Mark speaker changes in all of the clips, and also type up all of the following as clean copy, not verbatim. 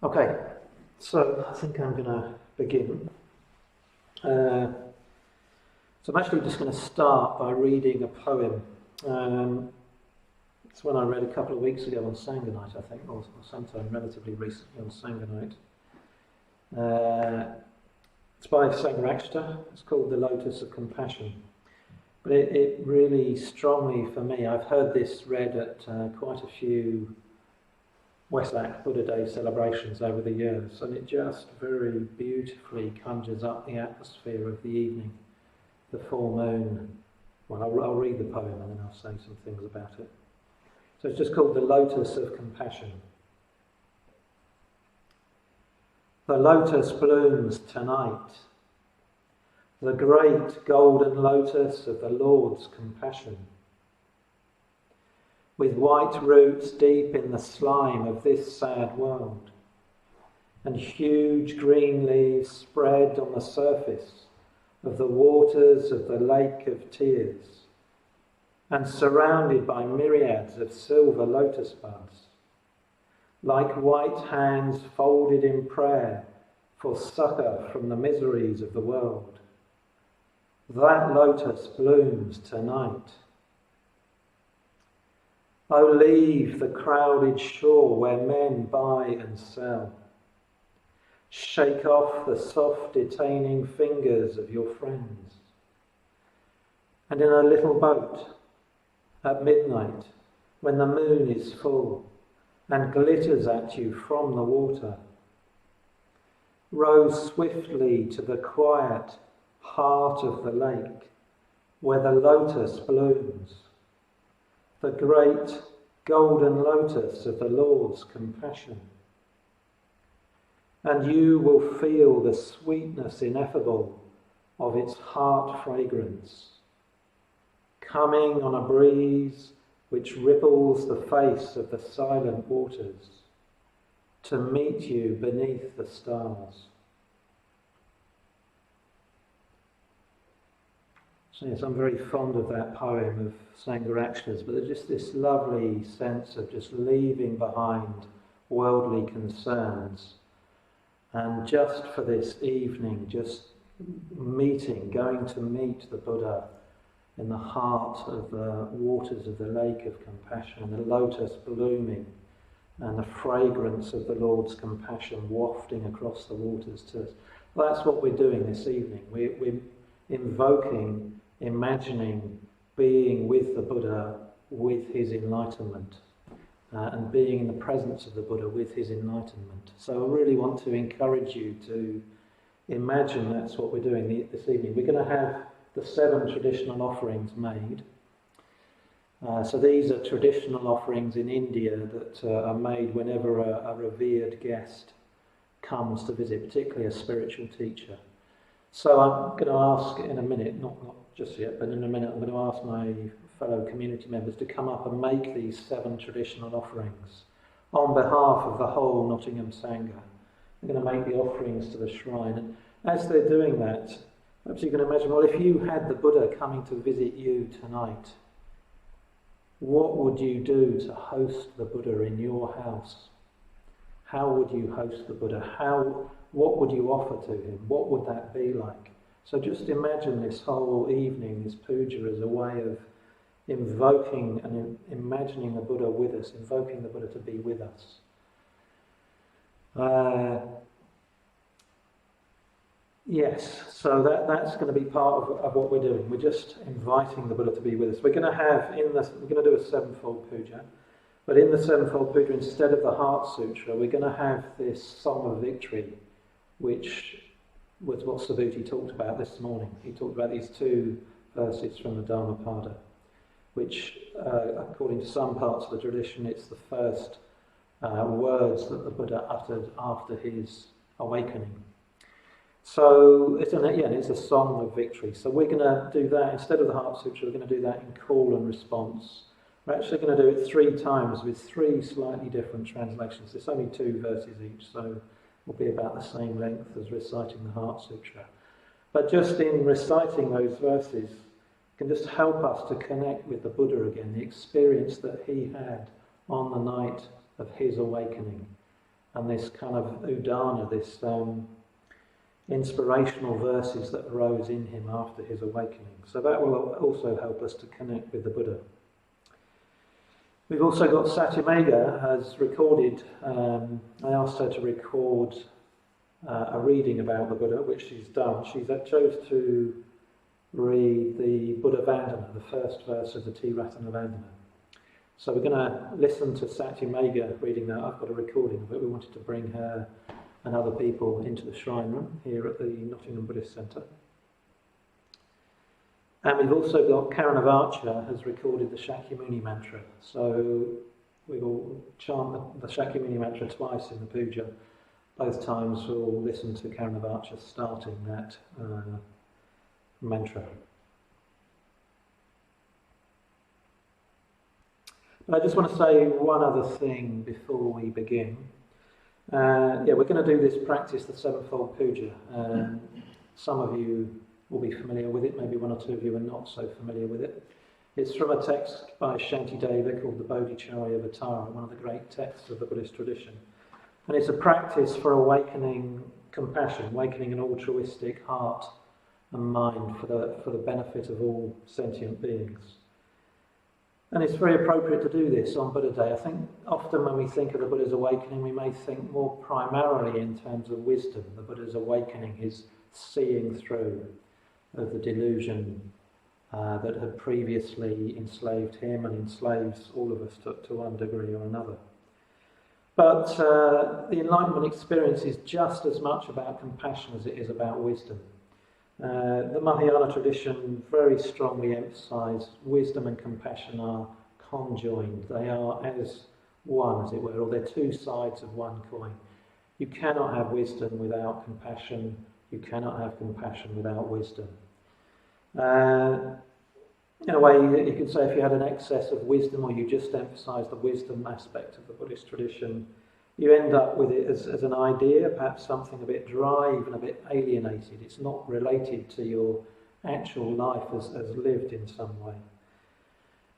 Speaker 1: Okay, so I think I'm going to begin. So I'm actually just going to start by reading a poem. It's one I read a couple of weeks ago on Sangha Night, I think, or sometime relatively recently on Sangha Night. It's by Sangha. It's called The Lotus of Compassion. But it really strongly, for me, I've heard this read at quite a few Wesak Buddha Day celebrations over the years, and it just very beautifully conjures up the atmosphere of the evening, the full moon. Well, I'll read the poem and then I'll say some things about it. So it's just called The Lotus of Compassion. The lotus blooms tonight, the great golden lotus of the Lord's compassion, with white roots deep in the slime of this sad world, and huge green leaves spread on the surface of the waters of the lake of tears, and surrounded by myriads of silver lotus buds, like white hands folded in prayer for succour from the miseries of the world. That lotus blooms tonight. Oh, leave the crowded shore where men buy and sell. Shake off the soft detaining fingers of your friends. And in a little boat at midnight, when the moon is full and glitters at you from the water, row swiftly to the quiet heart of the lake where the lotus blooms, the great golden lotus of the Lord's compassion. And you will feel the sweetness ineffable of its heart fragrance, coming on a breeze which ripples the face of the silent waters to meet you beneath the stars. So yes, I'm very fond of that poem of Sangharakshita's, but there's just this lovely sense of just leaving behind worldly concerns and just for this evening, just going to meet the Buddha in the heart of the waters of the lake of compassion, the lotus blooming and the fragrance of the Lord's compassion wafting across the waters to us. Well, that's what we're doing this evening. We're invoking, imagining being with the Buddha with his enlightenment and being in the presence of the Buddha with his enlightenment. So I really want to encourage you to imagine that's what we're doing this evening. We're going to have the 7 traditional offerings made. So these are traditional offerings in India that are made whenever a revered guest comes to visit, particularly a spiritual teacher. So I'm going to ask in a minute, not just yet, but in a minute I'm going to ask my fellow community members to come up and make these 7 traditional offerings on behalf of the whole Nottingham Sangha. They're going to make the offerings to the shrine. And as they're doing that, perhaps you can imagine, well, if you had the Buddha coming to visit you tonight, what would you do to host the Buddha in your house? How would you host the Buddha? What would you offer to him? What would that be like? So just imagine this whole evening, this puja, as a way of invoking and imagining the Buddha with us, invoking the Buddha to be with us. Yes, so that's going to be part of what we're doing. We're just inviting the Buddha to be with us. We're going to do a 7-fold puja, but in the 7-fold puja, instead of the Heart Sutra, we're going to have this Song of Victory, which was what Subhuti talked about this morning. He talked about these 2 verses from the Dhammapada, which, according to some parts of the tradition, it's the first words that the Buddha uttered after his awakening. So it's a song of victory. So we're going to do that instead of the Heart Sutra. We're going to do that in call and response. We're actually going to do it 3 times with 3 slightly different translations. It's only 2 verses each, so will be about the same length as reciting the Heart Sutra. But just in reciting those verses can just help us to connect with the Buddha again, the experience that he had on the night of his awakening, and this kind of udana, this inspirational verses that arose in him after his awakening. So that will also help us to connect with the Buddha. We've also got Satyamega has recorded, I asked her to record a reading about the Buddha, which she's done. She chose to read the Buddha Vandana, the first verse of the Tiratana Vandana. So we're going to listen to Satyamega reading that. I've got a recording of it. We wanted to bring her and other people into the shrine room here at the Nottingham Buddhist Centre. And we've also got Karanavacha has recorded the Shakyamuni mantra. So we will chant the Shakyamuni mantra twice in the puja. Both times we'll listen to Karanavacha starting that mantra. But I just want to say one other thing before we begin. We're going to do this practice, the sevenfold puja. Some of you will be familiar with it, maybe one or two of you are not so familiar with it. It's from a text by Shantideva called the Bodhicharya Vatara, one of the great texts of the Buddhist tradition. And it's a practice for awakening compassion, awakening an altruistic heart and mind for the benefit of all sentient beings. And it's very appropriate to do this on Buddha Day. I think often when we think of the Buddha's awakening, we may think more primarily in terms of wisdom. The Buddha's awakening, his seeing through of the delusion that had previously enslaved him and enslaves all of us to one degree or another. But the enlightenment experience is just as much about compassion as it is about wisdom. The Mahayana tradition very strongly emphasise wisdom and compassion are conjoined. They are as one, as it were, or they're two sides of one coin. You cannot have wisdom without compassion. You cannot have compassion without wisdom. In a way, you could say if you had an excess of wisdom or you just emphasise the wisdom aspect of the Buddhist tradition, you end up with it as an idea, perhaps something a bit dry, even a bit alienated. It's not related to your actual life as lived in some way.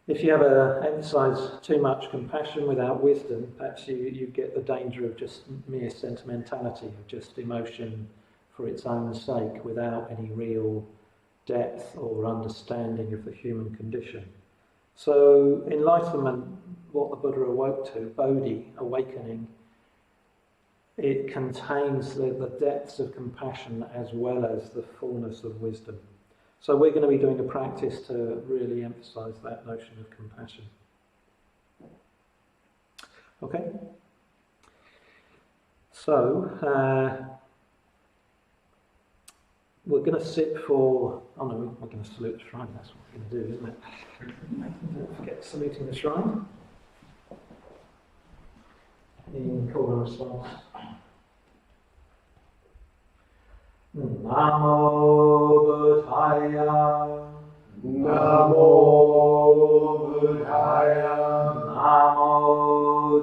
Speaker 1: If you emphasise too much compassion without wisdom, perhaps you get the danger of just mere sentimentality, of just emotion for its own sake, without any real depth or understanding of the human condition. So enlightenment, what the Buddha awoke to, Bodhi, awakening, it contains the depths of compassion as well as the fullness of wisdom. So we're going to be doing a practice to really emphasise that notion of compassion. Okay? So, we're going to sit for... Oh no, we're going to salute the shrine, that's what we're going to do, isn't it? Don't forget saluting the shrine. In call and response. Namo Buddhaya.
Speaker 2: Namo Buddhaya.
Speaker 1: Namo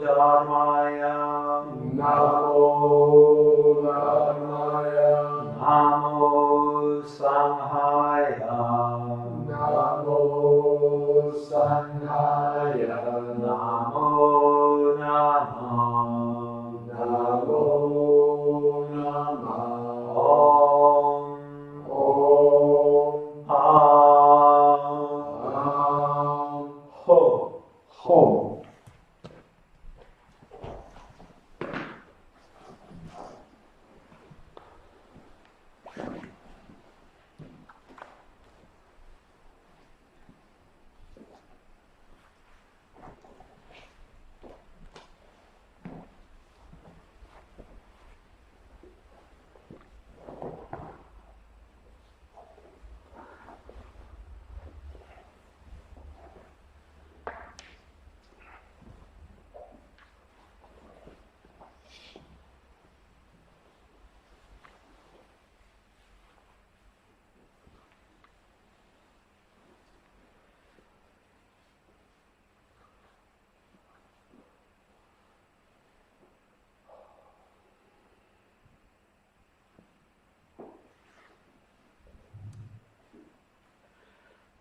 Speaker 1: Dharmaya.
Speaker 2: Namo Dharmaya.
Speaker 1: Namo Sanghaya.
Speaker 2: Namo Sanghaya.
Speaker 1: Namo Namah.
Speaker 2: Namo Namah.
Speaker 1: Om. Ho.
Speaker 2: Ho.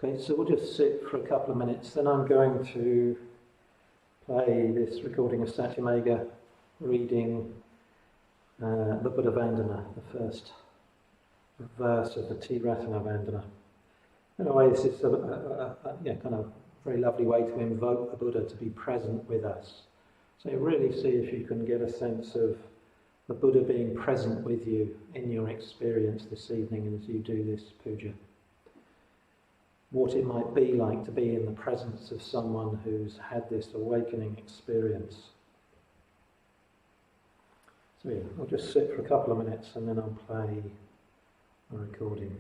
Speaker 1: Okay, so we'll just sit for a couple of minutes, then I'm going to play this recording of Satyamega reading the Buddha Vandana, the first verse of the Tiratana Vandana. In a way, this is a kind of very lovely way to invoke the Buddha to be present with us. So you really see if you can get a sense of the Buddha being present with you in your experience this evening as you do this puja. What it might be like to be in the presence of someone who's had this awakening experience. So yeah, I'll just sit for a couple of minutes and then I'll play a recording.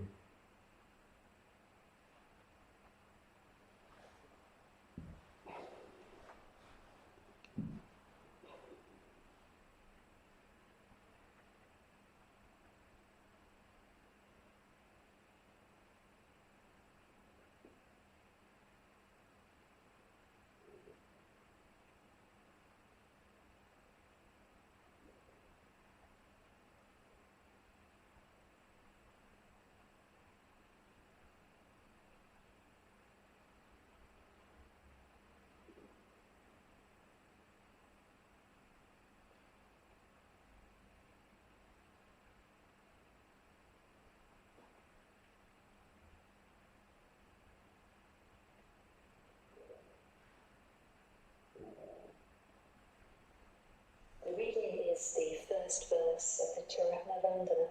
Speaker 3: The reading is the first verse of the Tiratana Vandana,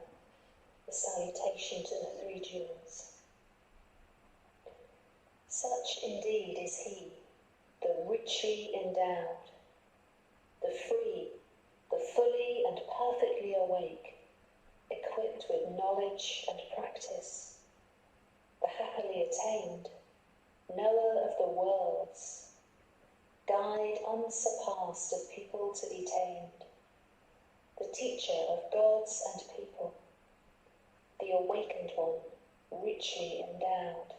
Speaker 3: the salutation to the three jewels. Such indeed is he, the richly endowed, the free, the fully and perfectly awake, equipped with knowledge and practice, the happily attained, knower of the worlds, guide unsurpassed of people to be tamed, the teacher of gods and people, the awakened one, richly endowed.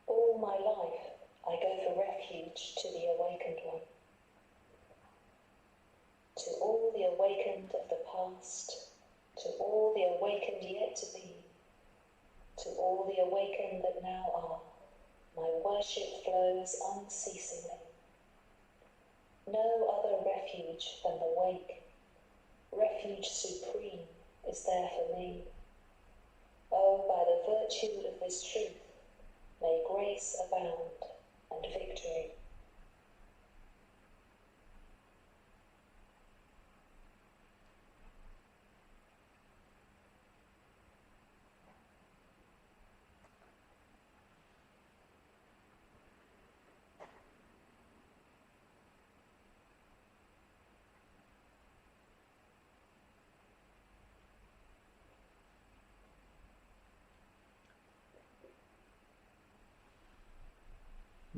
Speaker 3: All my life I go for refuge to the awakened one, to all the awakened of the past, to all the awakened yet to be, to all the awakened that now are. My worship flows unceasingly. No other refuge than the wake, refuge supreme, is there for me. Oh, by the virtue of this truth, may grace abound and victory.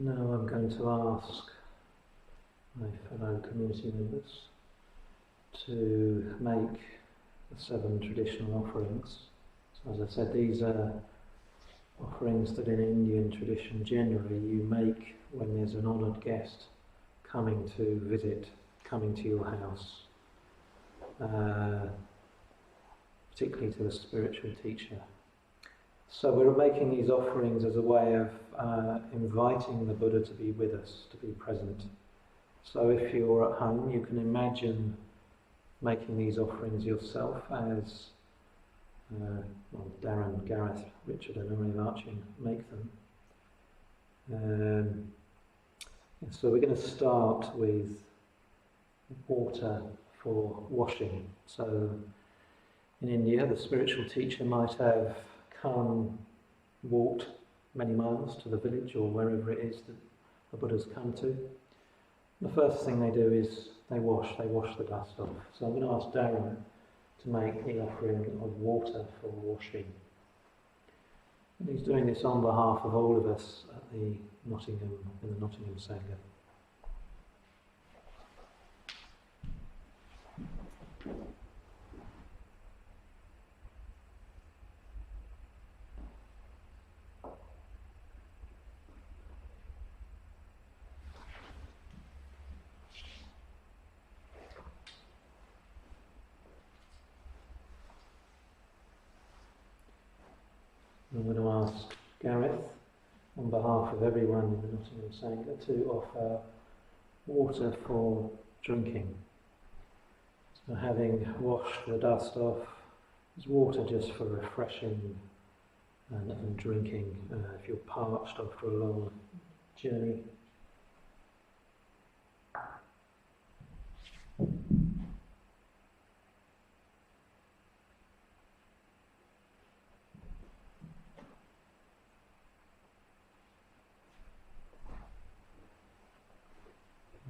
Speaker 1: Now I'm going to ask my fellow community members to make the 7 traditional offerings. So as I said, these are offerings that in Indian tradition generally you make when there's an honoured guest coming to visit, coming to your house, particularly to the spiritual teacher. So we're making these offerings as a way of inviting the Buddha to be with us, to be present. So if you're at home, you can imagine making these offerings yourself as Darren, Gareth, Richard and Emily Arching make them. So we're going to start with water for washing. So in India, the spiritual teacher might have walked many miles to the village or wherever it is that the Buddha's come to. The first thing they do is they wash the dust off. So I'm going to ask Darren to make the offering of water for washing. And he's doing this on behalf of all of us at the Nottingham Sangha. I'm going to ask Gareth, on behalf of everyone in the Nottingham Sangha, to offer water for drinking. So having washed the dust off, there's water just for refreshing and drinking if you're parched after a long journey.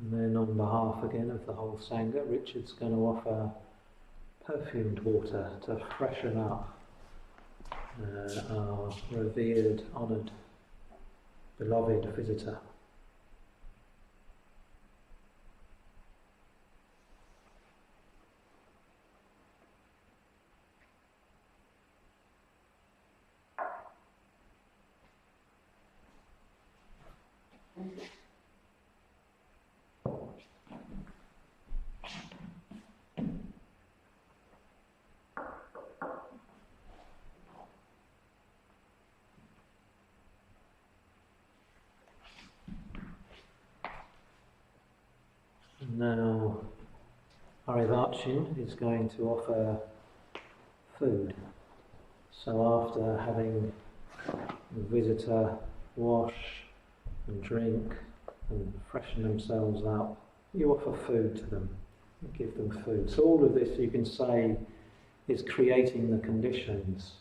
Speaker 1: And then on behalf again of the whole Sangha, Richard's going to offer perfumed water to freshen up our revered, honoured, beloved visitor. Now, Arivachin is going to offer food. So after having the visitor wash and drink and freshen themselves up, you offer food to them, you give them food. So all of this, you can say, is creating the conditions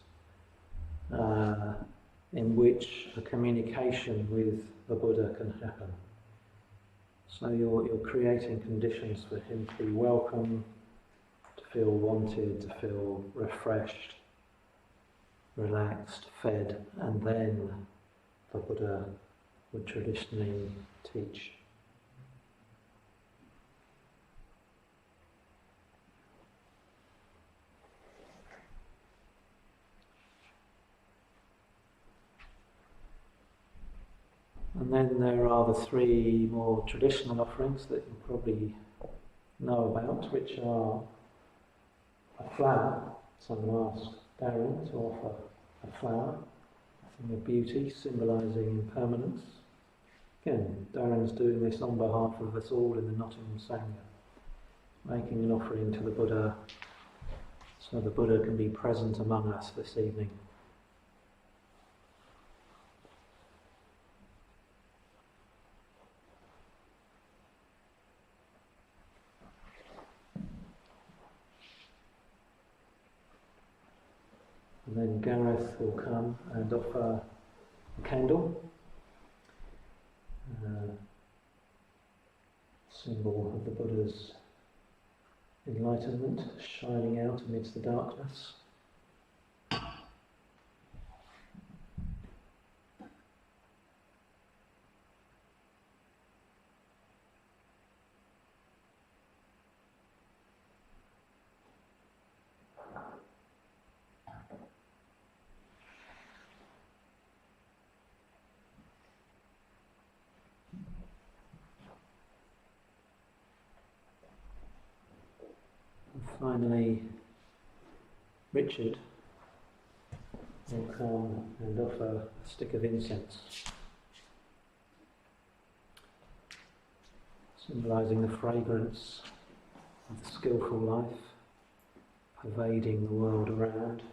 Speaker 1: in which a communication with the Buddha can happen. So you're creating conditions for him to be welcome, to feel wanted, to feel refreshed, relaxed, fed, and then the Buddha would traditionally teach. And then there are the three more traditional offerings that you probably know about, which are a flower. Someone asked Darren to offer a flower, and the beauty symbolising impermanence. Again, Darren's doing this on behalf of us all in the Nottingham Sangha, making an offering to the Buddha so the Buddha can be present among us this evening. And then Gareth will come and offer a candle, symbol of the Buddha's enlightenment shining out amidst the darkness. Finally, Richard will come and offer a stick of incense, symbolising the fragrance of the skillful life pervading the world around.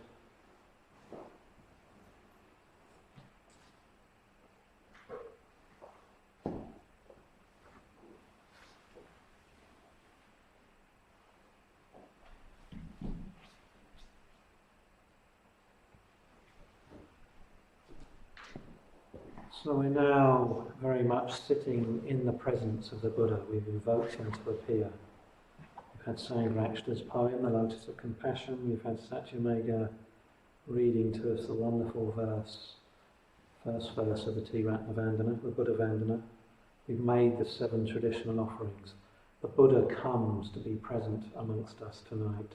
Speaker 1: So we're now very much sitting in the presence of the Buddha. We've invoked him to appear. We've had Sangharakshita's poem, The Lotus of Compassion. We've had Satyamega reading to us the wonderful first verse of the Tiratna Vandana, the Buddha Vandana. We've made the 7 traditional offerings. The Buddha comes to be present amongst us tonight,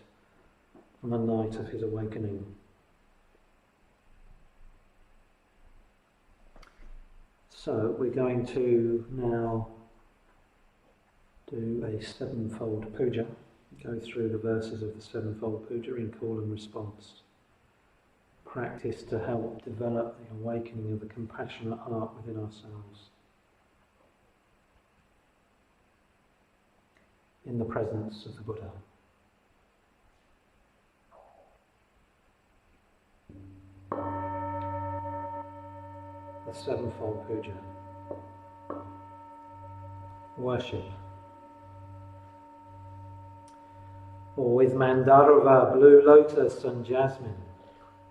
Speaker 1: on the night of his awakening. So we're going to now do a 7-fold puja, go through the verses of the 7-fold puja in call and response. Practice to help develop the awakening of the compassionate heart within ourselves, in the presence of the Buddha. the sevenfold puja. Worship. Or with Mandarava, blue lotus and jasmine.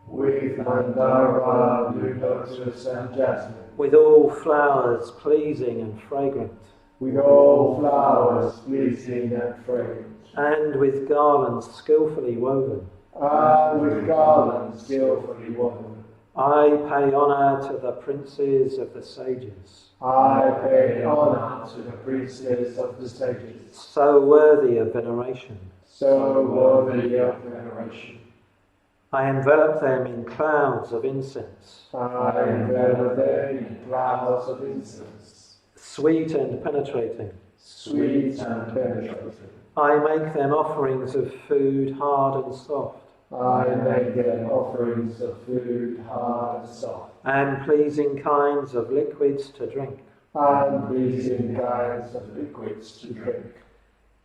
Speaker 2: With Mandara, blue lotus and jasmine.
Speaker 1: With all flowers pleasing and fragrant.
Speaker 2: With all flowers pleasing and fragrant.
Speaker 1: And with garlands skillfully woven.
Speaker 2: And with garlands skillfully woven.
Speaker 1: I pay honour to the princes of the sages.
Speaker 2: I pay honour to the princes of the sages,
Speaker 1: So worthy of veneration.
Speaker 2: so worthy of veneration.
Speaker 1: I envelop them in clouds of incense.
Speaker 2: I envelop them in clouds of incense,
Speaker 1: Sweet and penetrating.
Speaker 2: sweet and penetrating.
Speaker 1: I make them offerings of food hard and soft.
Speaker 2: I make them offerings of food hard and soft,
Speaker 1: And pleasing kinds of liquids to drink.
Speaker 2: and pleasing kinds of liquids to drink.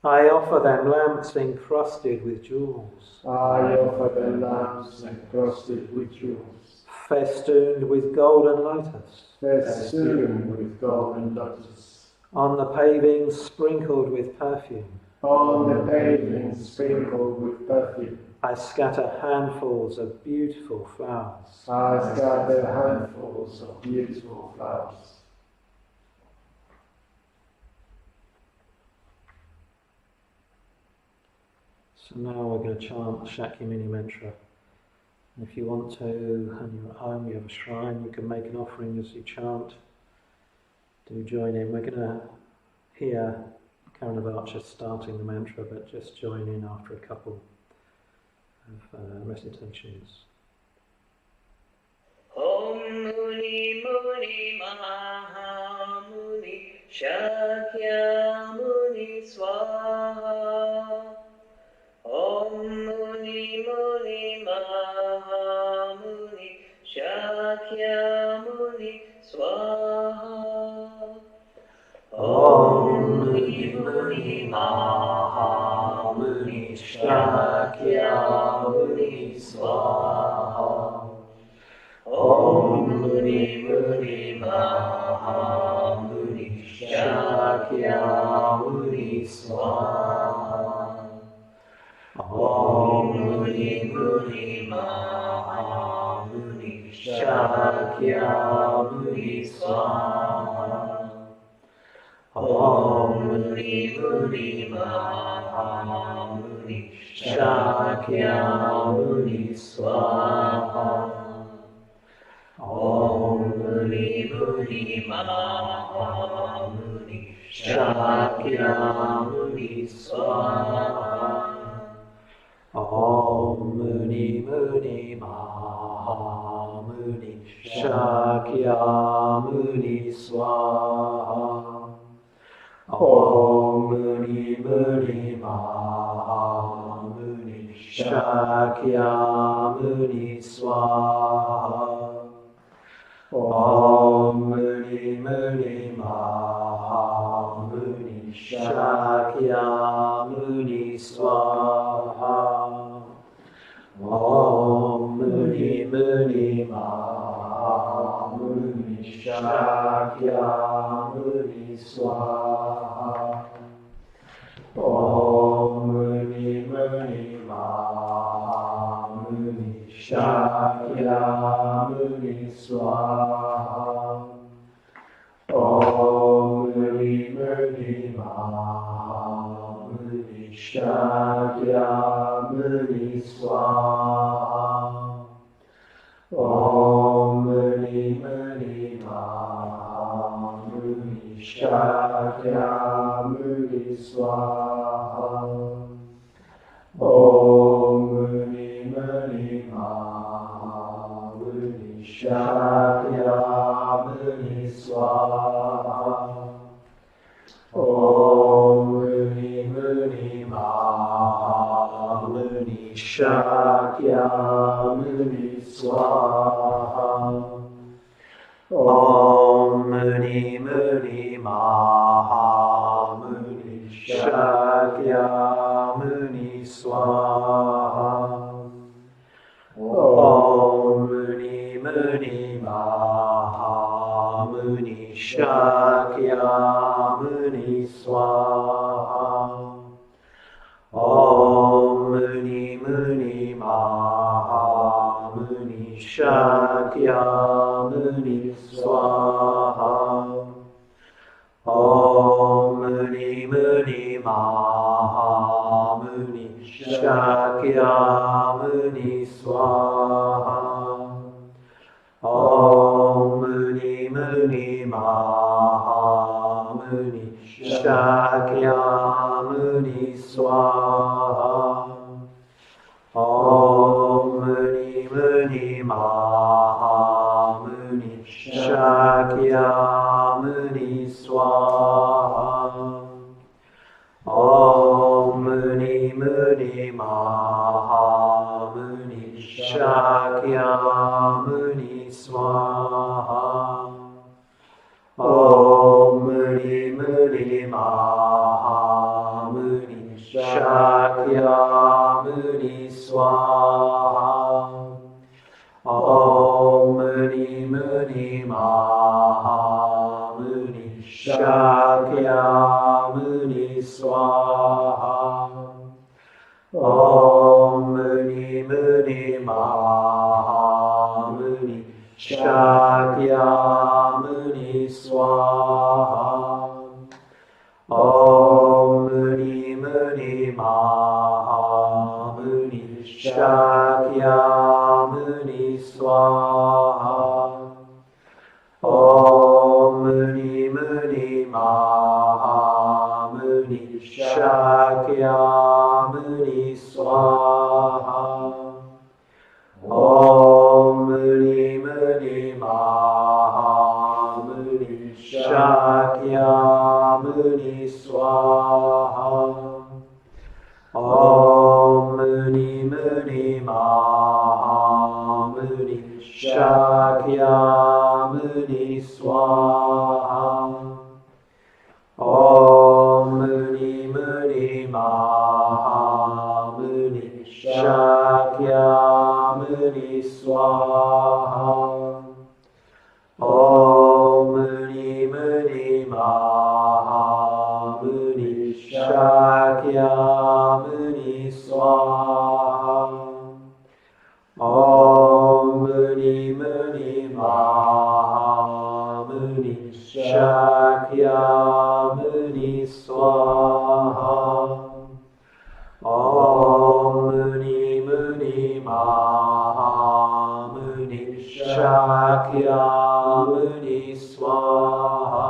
Speaker 1: I offer them lamps encrusted with jewels,
Speaker 2: I offer them lamps encrusted with jewels,
Speaker 1: festooned with golden lotus,
Speaker 2: festooned with golden lotus,
Speaker 1: on the pavings sprinkled with perfume.
Speaker 2: on the pavement sprinkled with perfume.
Speaker 1: I scatter handfuls of beautiful flowers.
Speaker 2: I scatter handfuls of beautiful flowers.
Speaker 1: So now we're going to chant the Shakyamuni mantra. And if you want to, and you're at home, you have a shrine, you can make an offering as you chant. Do join in. We're going to hear Karen of Archer starting the mantra, but just join in after a couple of recitations.
Speaker 4: Om Muni Muni Maha Muni Shakya Muni Swaha. Om Muni Muni Maha Muni Shakya Muni Swaha. Om Muni Muni Maha Muni Shakya Muni Swaha. Om Muni Muni Maha Muni Shakya Muni Swaha. Om Muni Muni Maha Muni Shakya Muni Swaha. Om Muni Muni Maha Muni Shakya Muni Swaha. Om Muni Muni Maha Muni Shakya Muni Swaha.
Speaker 1: Om Muni Muni Maha Muni Shakya Muni Swaha. Om Muni Muni Maha Muni Shakya Muni Swaha. Om Muni Muni Maha Muni Shakya Muni Swaha. Om Muni Muni Maha Muni Shakya Muni Swaha. Om Muni Muni Maha Muni Shakya Muni Swaha. Om Muni Muni Maha Muni Shakya Muni Swaha. Om Muni Muni Maha Muni Shakya Muni Swaha. Om Muni Muni Maha Muni Shakya Muni Swaha. Om Muni Muni Maha Muni Shakya Muni Swaha. Om Muni Muni Maha Muni Shakya Muni Swaha. Om Muni Muni Maha Shakyamuni Swaha. Om Muni Muni Maha Muni Shakyamuni Swaha. Om Muni Muni Maha Muni Shakyamuni Swaha. Om Muni Muni Maha Muni Shakyamuni Swaha. Om Muni Muni Maha Muni Shakyamuni Swaha. Om Muni Muni Maha Muni Shakyamuni Swaha. Om Muni Muni Maha Muni Shakyamuni Swaha. Om Muni Muni Maha Muni Shakyamuni Swaha. Om Muni Muni Maha Muni Shakyamuni Swaha. Om Muni Muni Maha Muni Shakyamuni Swaha. Om Muni Muni Maha Muni Shakyamuni Swaha. Om Muni Muni Maha Muni Shakyamuni Swaha. Om Muni Muni Maha Muni Shakyamuni Swaha. Om Muni Muni Maha Muni Shakyamuni Swaha. Om Muni Muni Maha Muni Shakyamuni Swaha. Om Muni Muni Maha Muni Shakyamuni Swaha. Om Muni Muni Maha Muni Shakyamuni Swaha.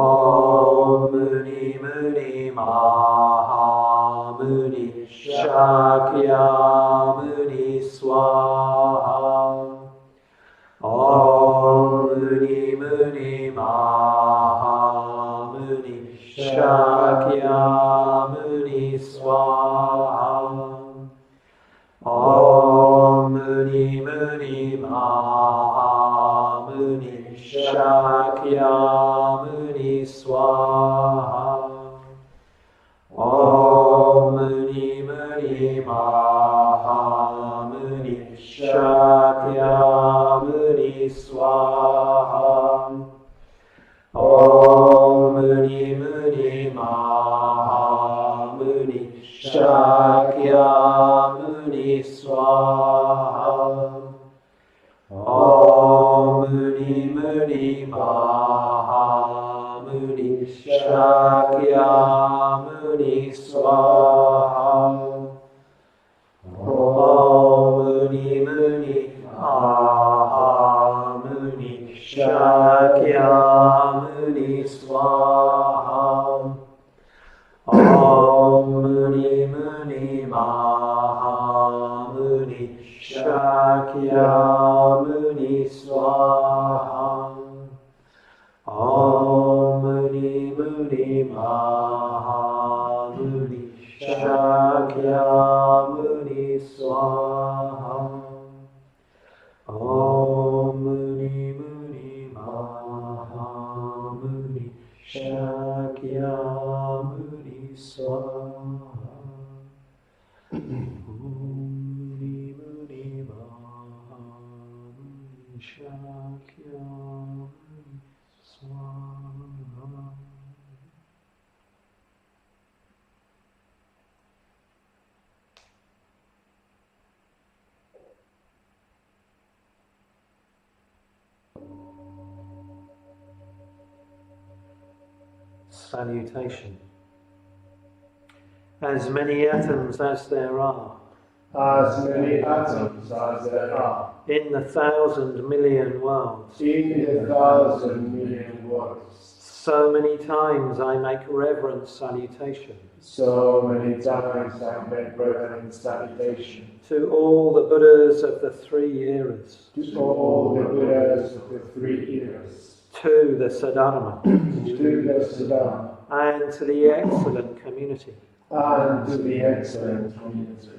Speaker 1: Om Muni Muni Maha Muni Shakyamuni Swaha. Om Muni Muni Maha Muni Shakyamuni Swaha. Om Muni Muni Maha Muni Shakyamuni Swaha. Om Muni Muni Maha Muni Shakyamuni Swaha. Om Muni Muni Maha Muni Shakyamuni Swaha. Om Muni Muni Maha Muni Shakyamuni Swaha. Om Muni Muni Maha Muni Shakyamuni Swaha. Om Muni Muni Maha Muni Shakyamuni Swaha. Om Muni Muni Maha Muni Shakyamuni Swaha. Om Muni Muni Maha Muni Shakyamuni Swaha. Om Muni Muni Maha Muni Shakyamuni salutation. As many atoms as there are,
Speaker 2: as many atoms as there are,
Speaker 1: in the 1,000 million worlds,
Speaker 2: in the 1,000 million worlds,
Speaker 1: so many times I make reverent salutation
Speaker 2: so many times I make reverent salutation
Speaker 1: to all the Buddhas of the 3 eras,
Speaker 2: to all the Buddhas of the 3 eras,
Speaker 1: to the Siddharma,
Speaker 2: to the Siddharma,
Speaker 1: and to the excellent community.
Speaker 2: and to the excellent community.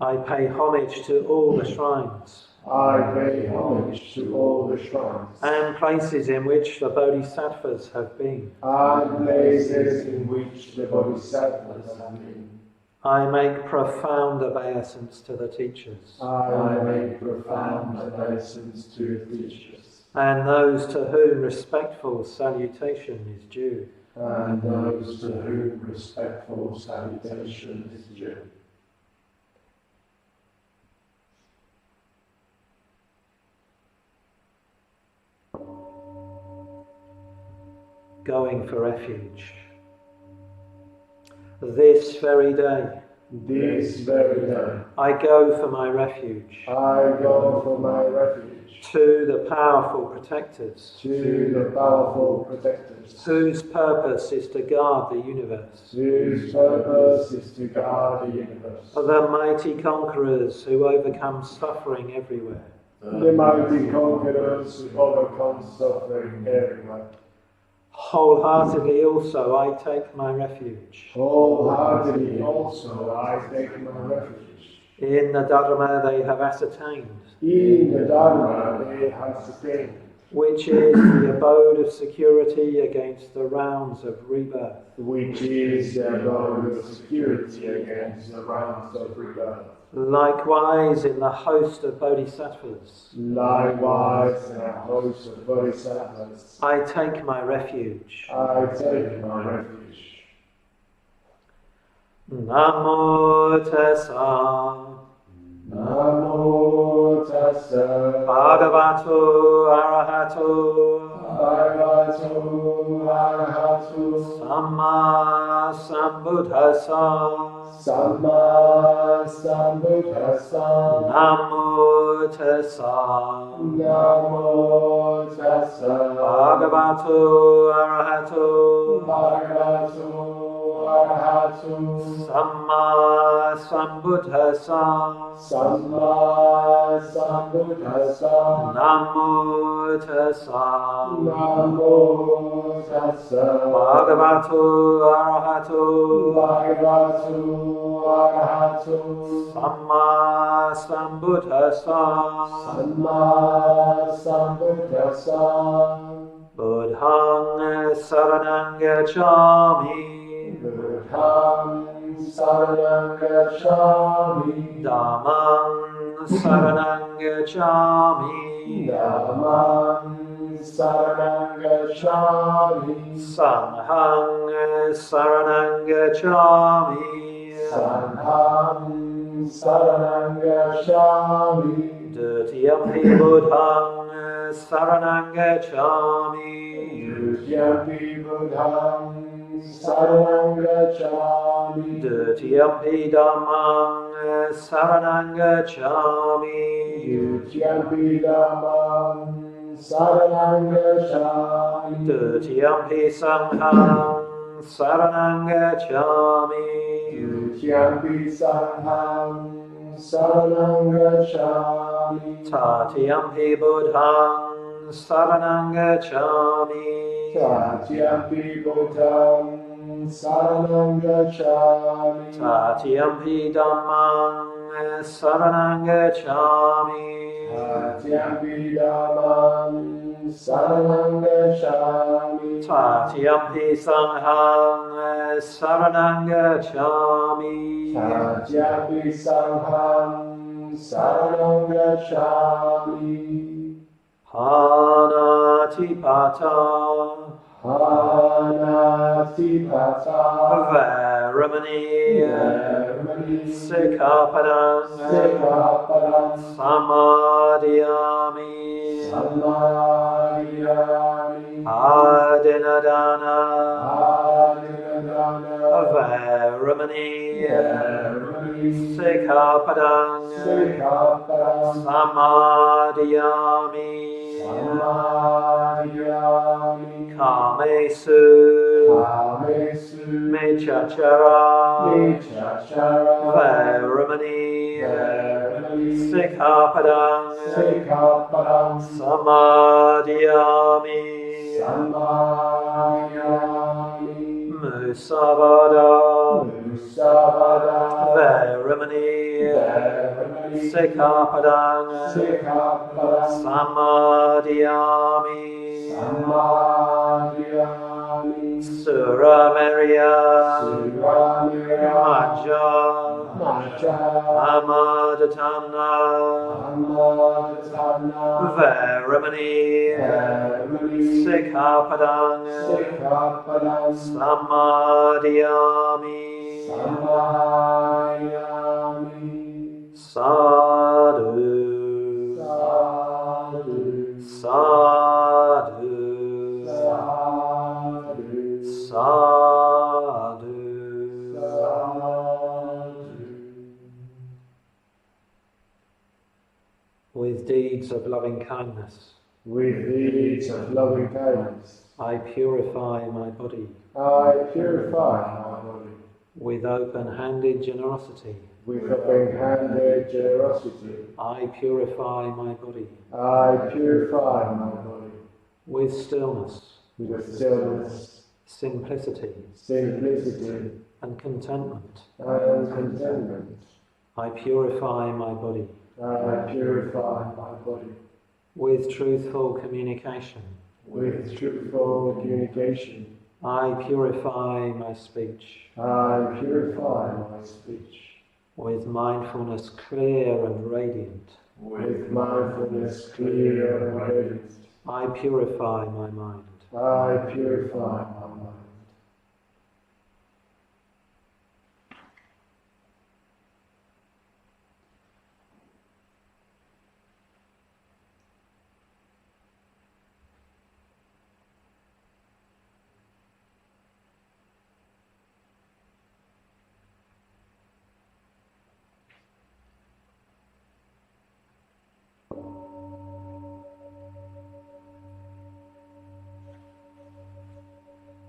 Speaker 1: I pay homage to all the shrines
Speaker 2: I pay homage to all the shrines
Speaker 1: and places in which the Bodhisattvas have been.
Speaker 2: and places in which the Bodhisattvas have been.
Speaker 1: I make profound obeisance to the teachers
Speaker 2: I make profound obeisance to the teachers
Speaker 1: and those to whom respectful salutation is due.
Speaker 2: and those to whom respectful salutation is due.
Speaker 1: Going for refuge. This very day,
Speaker 2: This very day,
Speaker 1: I go for my refuge
Speaker 2: I go for my refuge
Speaker 1: to the powerful protectors,
Speaker 2: to the powerful protectors,
Speaker 1: whose purpose is to guard the universe,
Speaker 2: whose purpose is to guard the universe,
Speaker 1: the mighty conquerors who overcome suffering everywhere,
Speaker 2: the mighty conquerors who overcome suffering everywhere.
Speaker 1: Wholeheartedly also I take my refuge
Speaker 2: Wholeheartedly also I take my refuge
Speaker 1: in the Dharma they have ascertained,
Speaker 2: in the Dharma they have sustained,
Speaker 1: which is the abode of security against the rounds of rebirth.
Speaker 2: which is the abode of security against the rounds of rebirth.
Speaker 1: Likewise, in the host of bodhisattvas,
Speaker 2: Likewise, in a host of bodhisattvas,
Speaker 1: I take my refuge.
Speaker 2: I take my refuge.
Speaker 1: Namo tassa,
Speaker 2: Namo tassa,
Speaker 1: bhagavato arahato,
Speaker 2: bhagavato arahato,
Speaker 1: samma sambuddhassa.
Speaker 2: Samma sambuddhassa.
Speaker 1: Namo tassa,
Speaker 2: Namo tassa,
Speaker 1: bhagavato arahato,
Speaker 2: bhagavato arahato,
Speaker 1: samma sambuddhassa.
Speaker 2: Samma sambuddhassa.
Speaker 1: Namo tassa,
Speaker 2: Namo tassa,
Speaker 1: bhagavato arahato,
Speaker 2: bhagavato arahato,
Speaker 1: samma sambuddhassa.
Speaker 2: Samma sambuddhassa.
Speaker 1: Buddhang saranang gacchami,
Speaker 2: Buddham saranam gacchami,
Speaker 1: Dhammang saranang gacchami,
Speaker 2: Dhammam saranam gacchami,
Speaker 1: Sanghang saranang gacchami,
Speaker 2: Sangham saranam gacchami,
Speaker 1: Dutiyampi Buddhang saranang gacchami,
Speaker 2: Dutiyampi Buddham saranam gacchami,
Speaker 1: Dutiyampi Dhammang saranang gacchami,
Speaker 2: Dutiyampi Dhammam saranam gacchami,
Speaker 1: Dutiyampi Sanghang saranang gacchami,
Speaker 2: Dutiyampi Sangham saranam gacchami,
Speaker 1: Tatiyampi Buddhang saranang gacchami,
Speaker 2: Tatyampi Buddham saranam gacchami,
Speaker 1: Tatiyampi Dhammang saranang gacchami,
Speaker 2: Tatyampi Dhammam saranam gacchami,
Speaker 1: Tatiyampi Sanghang saranang gacchami,
Speaker 2: Tatyampi Sangham saranam gacchami,
Speaker 1: Hanatipata,
Speaker 2: Hanatipata,
Speaker 1: Varamani,
Speaker 2: Varamani,
Speaker 1: Sikkhapadang,
Speaker 2: Sikkhapadam,
Speaker 1: Samadhiyami,
Speaker 2: Samadhiyami,
Speaker 1: Adinadana,
Speaker 2: Adinadana,
Speaker 1: Veramani,
Speaker 2: Veramani,
Speaker 1: Sikhapadang,
Speaker 2: Sikhapadang,
Speaker 1: Samadhiyami,
Speaker 2: Samadhiyami,
Speaker 1: Kamesu,
Speaker 2: Kamesu,
Speaker 1: Mechachara,
Speaker 2: Mechachara,
Speaker 1: Veramani,
Speaker 2: Veramani,
Speaker 1: Sikhapadang,
Speaker 2: Sikhapadang,
Speaker 1: Samadhiyami,
Speaker 2: Samadhiyami,
Speaker 1: Musavada,
Speaker 2: Musavada,
Speaker 1: Veramani,
Speaker 2: Veramani,
Speaker 1: Sikhapadang,
Speaker 2: Sikhapadang,
Speaker 1: Samadhiyami,
Speaker 2: Samadhiyami,
Speaker 1: Suramarya,
Speaker 2: Suramira,
Speaker 1: Majja,
Speaker 2: Maja,
Speaker 1: Amadatana,
Speaker 2: Amadana,
Speaker 1: Veramani,
Speaker 2: Veramani,
Speaker 1: Sikhapadang,
Speaker 2: Sikhapadang,
Speaker 1: Samadhiyami,
Speaker 2: Samadhiyami,
Speaker 1: Sadhu,
Speaker 2: Sadhu,
Speaker 1: Sadhu,
Speaker 2: Sadhu,
Speaker 1: Sadhu. With deeds of loving kindness,
Speaker 2: with deeds of loving kindness,
Speaker 1: I purify my body.
Speaker 2: I purify my body.
Speaker 1: With open-handed generosity,
Speaker 2: With open-handed generosity,
Speaker 1: I purify my body.
Speaker 2: I purify my body.
Speaker 1: With stillness,
Speaker 2: With stillness,
Speaker 1: simplicity,
Speaker 2: simplicity,
Speaker 1: and contentment,
Speaker 2: and contentment,
Speaker 1: I purify my body.
Speaker 2: I purify my body.
Speaker 1: With truthful communication,
Speaker 2: With truthful communication,
Speaker 1: I purify my speech.
Speaker 2: I purify my speech.
Speaker 1: With mindfulness clear and radiant,
Speaker 2: With mindfulness clear and radiant,
Speaker 1: I purify my mind.
Speaker 2: I purify my mind.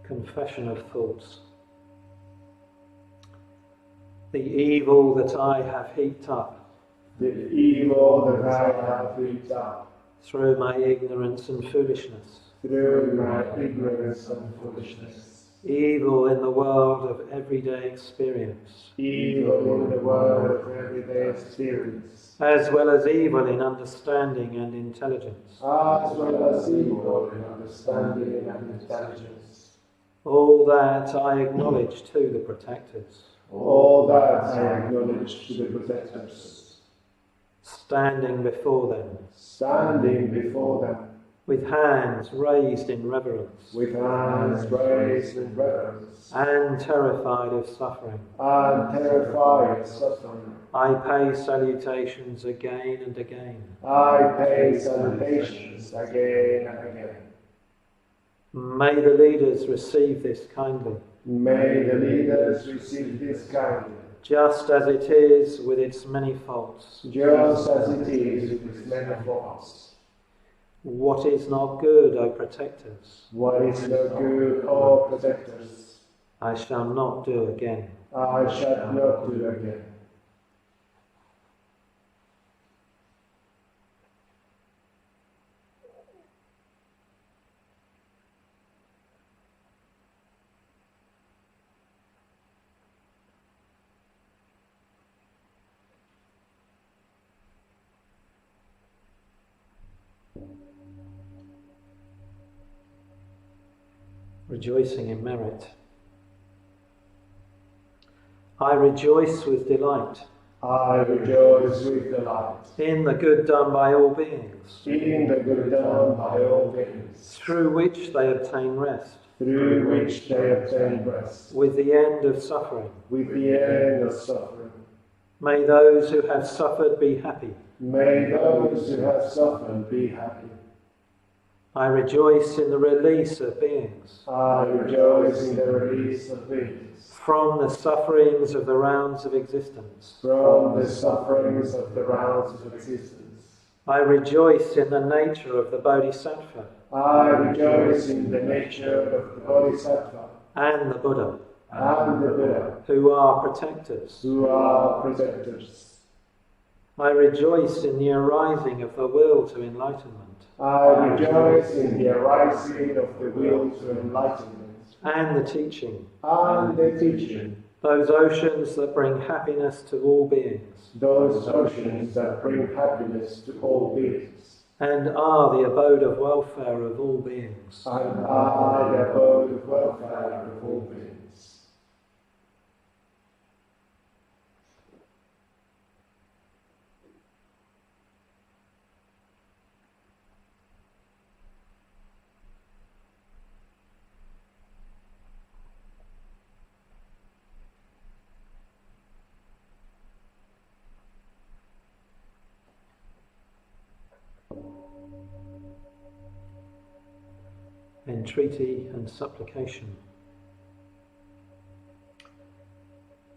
Speaker 1: Confession of thoughts. The evil that I have heaped up
Speaker 2: The evil that I have heaped up
Speaker 1: through my ignorance and foolishness,
Speaker 2: through my ignorance and foolishness,
Speaker 1: evil in the world of everyday experience,
Speaker 2: evil in the world of everyday experience,
Speaker 1: as well as evil in understanding and intelligence,
Speaker 2: as well as evil in understanding and intelligence.
Speaker 1: all that I acknowledge to the protectors,
Speaker 2: All that I acknowledge to the protectors,
Speaker 1: standing before them,
Speaker 2: standing before them,
Speaker 1: with hands raised in reverence,
Speaker 2: with hands raised in reverence,
Speaker 1: and terrified of suffering.
Speaker 2: and terrified of suffering.
Speaker 1: I pay salutations again and again.
Speaker 2: I pay salutations again and again.
Speaker 1: May the leaders receive this kindly,
Speaker 2: May the leaders receive this kindly,
Speaker 1: just as it is with its many faults.
Speaker 2: just as it is with its many faults.
Speaker 1: What is not good, O protectors,
Speaker 2: What is no good, O protectors,
Speaker 1: I shall not do again.
Speaker 2: I shall not do again.
Speaker 1: Rejoicing in merit. I rejoice with delight
Speaker 2: I rejoice with delight
Speaker 1: in the good done by all beings,
Speaker 2: in the good done by all beings,
Speaker 1: through which they obtain rest,
Speaker 2: through which they obtain rest,
Speaker 1: with the end of suffering.
Speaker 2: with the end of suffering.
Speaker 1: May those who have suffered be happy.
Speaker 2: May those who have suffered be happy.
Speaker 1: I rejoice in the release of beings.
Speaker 2: I rejoice in the release of beings.
Speaker 1: From the sufferings of the rounds of existence.
Speaker 2: From the sufferings of the rounds of existence.
Speaker 1: I rejoice in the nature of the Bodhisattva.
Speaker 2: I rejoice in the nature of the Bodhisattva.
Speaker 1: And the Buddha.
Speaker 2: And the Buddha.
Speaker 1: Who are protectors.
Speaker 2: Who are protectors.
Speaker 1: I rejoice in the arising of the will to enlightenment.
Speaker 2: I rejoice in the arising of the will to enlightenment.
Speaker 1: And the teaching.
Speaker 2: And the teaching.
Speaker 1: Those oceans that bring happiness to all beings.
Speaker 2: Those oceans that bring happiness to all beings.
Speaker 1: And are the abode of welfare of all beings.
Speaker 2: And are the abode of welfare of all beings.
Speaker 1: Entreaty and supplication.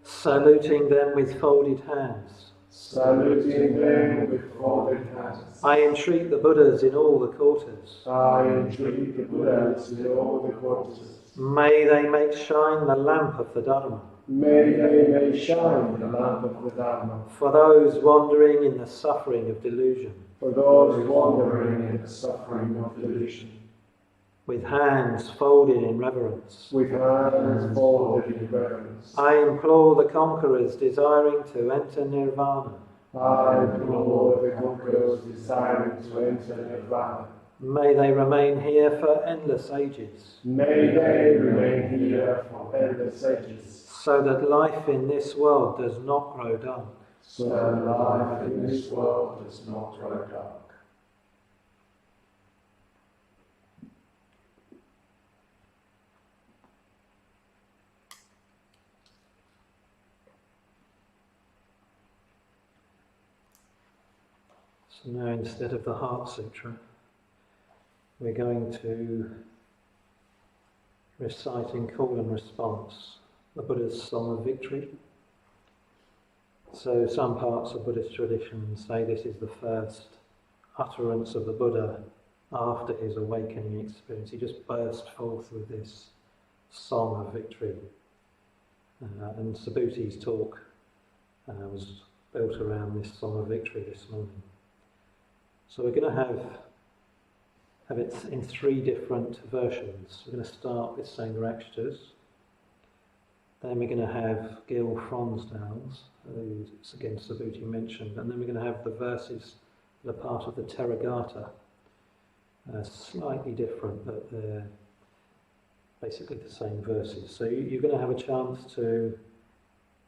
Speaker 1: Saluting them with folded hands.
Speaker 2: Saluting them with folded hands.
Speaker 1: I entreat the Buddhas in all the quarters.
Speaker 2: I entreat the Buddhas in all the quarters.
Speaker 1: May they make shine the lamp of the Dharma.
Speaker 2: May they make shine the lamp of the Dharma.
Speaker 1: For those wandering in the suffering of delusion.
Speaker 2: For those wandering in the suffering of delusion.
Speaker 1: With hands folded in reverence.
Speaker 2: With hands folded in reverence.
Speaker 1: I implore the conquerors desiring to enter nirvana.
Speaker 2: I implore the conquerors desiring to enter nirvana.
Speaker 1: May they remain here for endless ages.
Speaker 2: May they remain here for endless ages.
Speaker 1: So that life in this world does not grow dark.
Speaker 2: So that life in this world does not grow dark.
Speaker 1: So now instead of the Heart Sutra, we're going to recite in call and response the Buddha's Song of Victory. So some parts of Buddhist tradition say this is the first utterance of the Buddha after his awakening experience. He just burst forth with this Song of Victory. And Subhuti's talk was built around this Song of Victory this morning. So we're going to have it in 3 different versions. We're going to start with Sangharakshita's, then we're going to have Gil Fronsdal's, who's again Subhuti mentioned, and then we're going to have the verses that are part of the Therigatha, slightly different, but they're basically the same verses. So you're going to have a chance to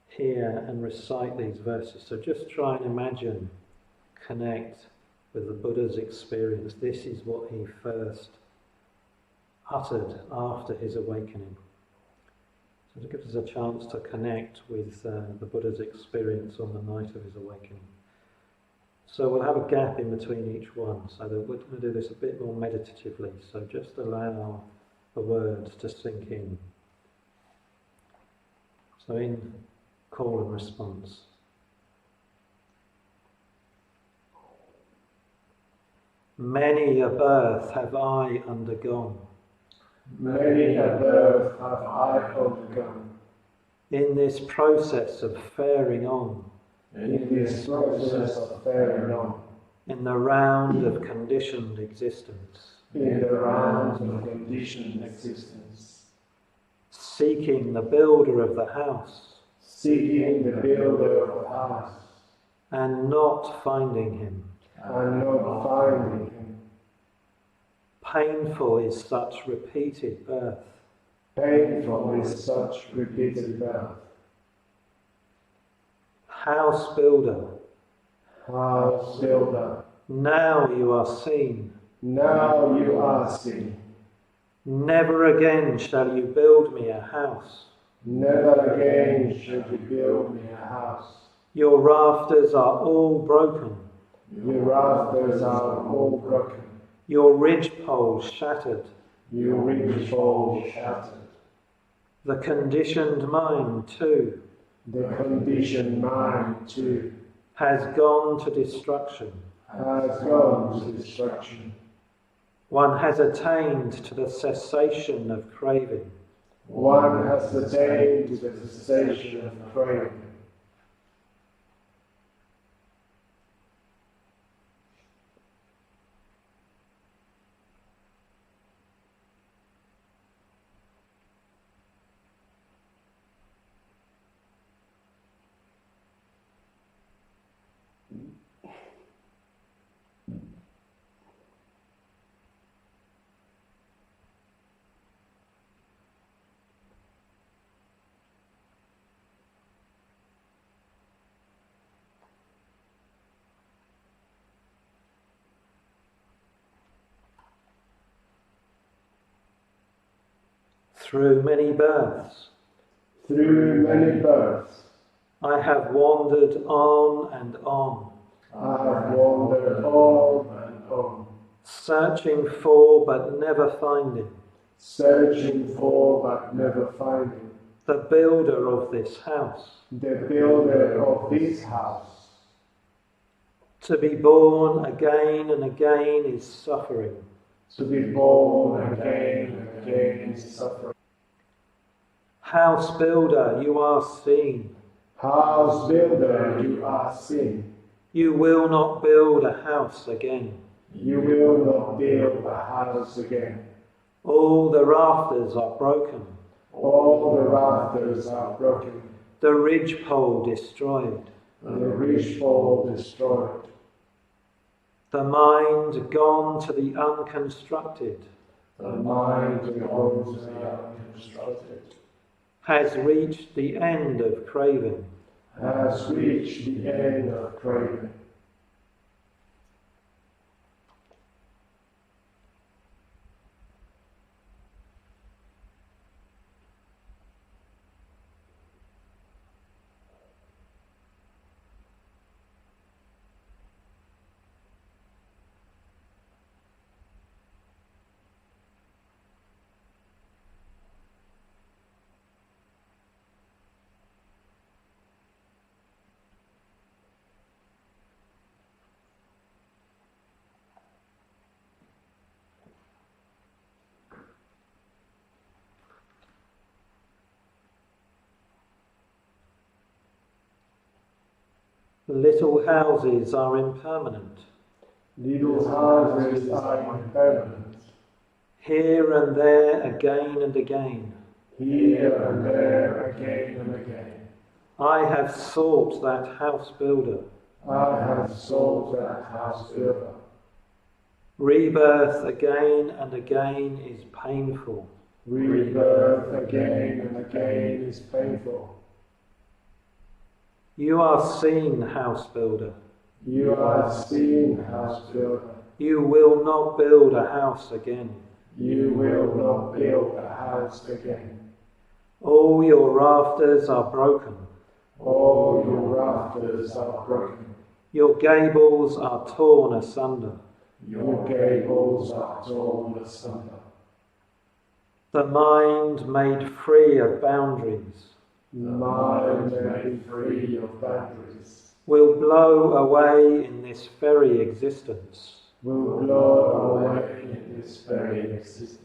Speaker 1: hear and recite these verses. So just try and imagine, connect with the Buddha's experience. This is what he first uttered after his awakening. So it gives us a chance to connect with the Buddha's experience on the night of his awakening. So we'll have a gap in between each one, so that we're going to do this a bit more meditatively. So just allow the words to sink in. So in call and response. Many a birth have I undergone.
Speaker 2: Many a birth have I undergone.
Speaker 1: In this process of faring on.
Speaker 2: In this process of faring on.
Speaker 1: In the round of conditioned existence.
Speaker 2: In the round of conditioned existence.
Speaker 1: Seeking the builder of the house.
Speaker 2: Seeking the builder of the house.
Speaker 1: And not finding him.
Speaker 2: And not finding him.
Speaker 1: Painful is such repeated birth.
Speaker 2: Painful is such repeated birth.
Speaker 1: House builder.
Speaker 2: House builder.
Speaker 1: Now you are seen.
Speaker 2: Now you are seen.
Speaker 1: Never again shall you build me a house.
Speaker 2: Never again shall you build me a house.
Speaker 1: Your rafters are all broken.
Speaker 2: Your rafters are all broken.
Speaker 1: Your ridgepole shattered.
Speaker 2: Your ridgepole shattered.
Speaker 1: The conditioned mind too
Speaker 2: The conditioned mind too
Speaker 1: has gone to destruction.
Speaker 2: has gone to destruction.
Speaker 1: One has attained to the cessation of craving.
Speaker 2: One has attained to the cessation of craving.
Speaker 1: Through many births,
Speaker 2: Through many births,
Speaker 1: I have wandered on and on,
Speaker 2: I have wandered on and on,
Speaker 1: searching for but never finding,
Speaker 2: searching for but never finding,
Speaker 1: the builder of this house.
Speaker 2: the builder of this house.
Speaker 1: To be born again and again is suffering.
Speaker 2: To be born again and again is suffering.
Speaker 1: House builder, you are seen.
Speaker 2: House builder, you are seen.
Speaker 1: You will not build a house again.
Speaker 2: You will not build a house again.
Speaker 1: All the rafters are broken,
Speaker 2: All the rafters are broken,
Speaker 1: the ridgepole destroyed,
Speaker 2: the ridgepole destroyed.
Speaker 1: the mind gone to the unconstructed,
Speaker 2: The mind gone to the unconstructed
Speaker 1: has reached the end of craving.
Speaker 2: has reached the end of craving.
Speaker 1: Little houses are impermanent.
Speaker 2: Little houses are impermanent.
Speaker 1: Here and there, again and again,
Speaker 2: Here and there, again and again.
Speaker 1: I have sought that house builder.
Speaker 2: I have sought that house builder.
Speaker 1: Rebirth again and again is painful.
Speaker 2: Rebirth again and again is painful.
Speaker 1: You are seen, house builder.
Speaker 2: You are seen, house builder.
Speaker 1: You will not build a house again.
Speaker 2: You will not build a house again.
Speaker 1: All your rafters are broken.
Speaker 2: All your rafters are broken.
Speaker 1: Your gables are torn asunder.
Speaker 2: Your gables are torn asunder.
Speaker 1: The mind made free of boundaries
Speaker 2: The mind made free of boundaries
Speaker 1: will blow away in this very existence.
Speaker 2: will blow away in this very existence.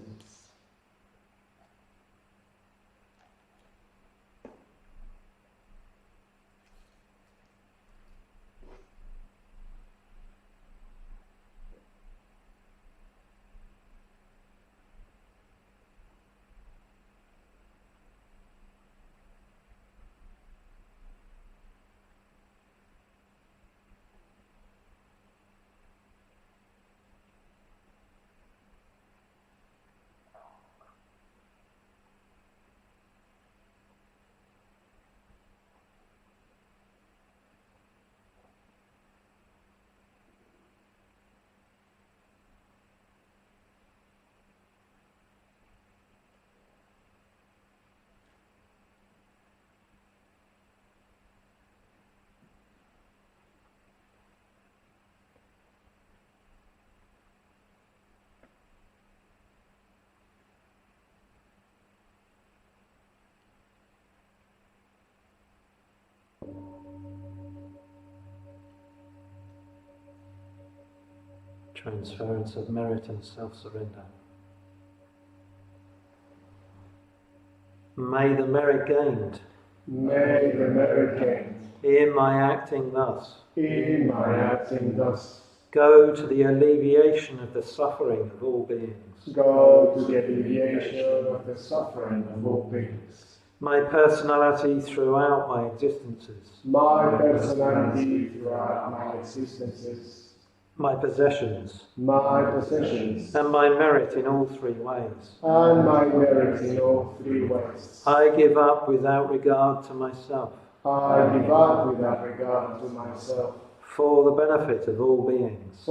Speaker 1: transference of merit and self-surrender. May the merit gained in my acting thus go to the alleviation of the suffering of all beings. My personality throughout my existences. My possessions. And my merit in all three ways. I give up without regard to myself. For the benefit of all beings.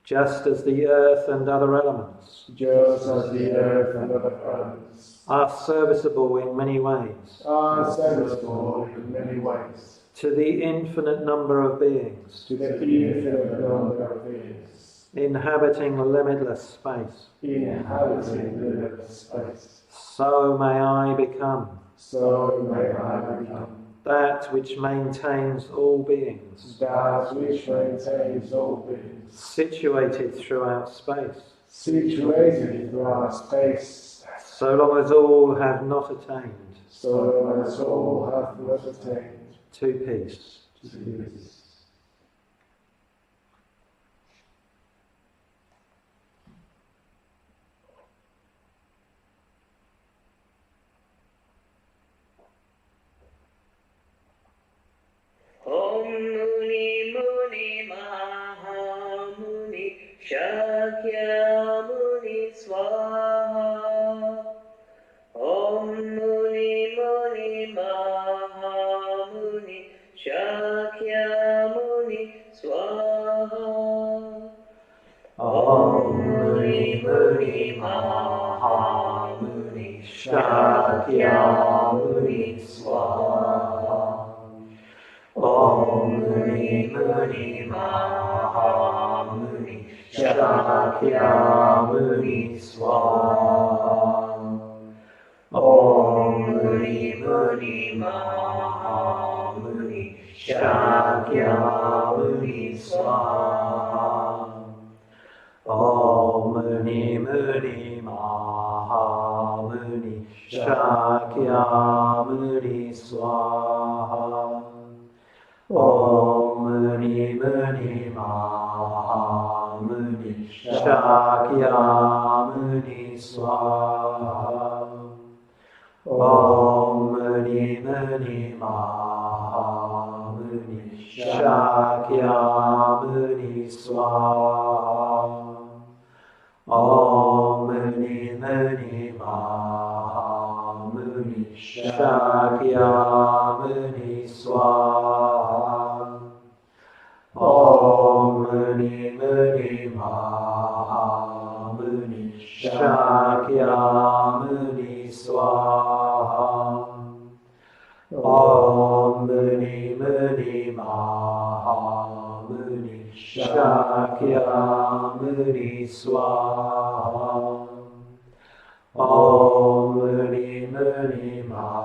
Speaker 1: Just as the earth and other elements are serviceable in many ways to the infinite number of beings inhabiting limitless space. So may I become that which maintains all beings, situated throughout space, so long as all have not attained to peace.
Speaker 4: Om Muni Muni Maha Muni Shakya Muni Swaha. Om Muni Muni Maha Muni Shakya Muni Swaha. Om Muni Muni Maha Muni Shakya Muni Swaha. Om Muni Muni Maha Muni Shakya Muni Swaha. Om Muni Muni Maha Muni Shakya Muni Swaha. Om Muni Muni Maha Muni Shakya Muni Swaha. Om Muni Muni Maha Muni Shakya Muni Swaha. Om Muni Muni Maha Muni Shakya Muni Swaha. Om Muni Muni Maha Muni Shakya Muni Swaha. Om Muni Muni Maha Muni Shakya Muni Swaha. Om Muni Muni Maha Muni Shakya Muni Swaha. Om Muni Muni Maha Muni Shakya Muni Swaha. Om Muni Muni Maha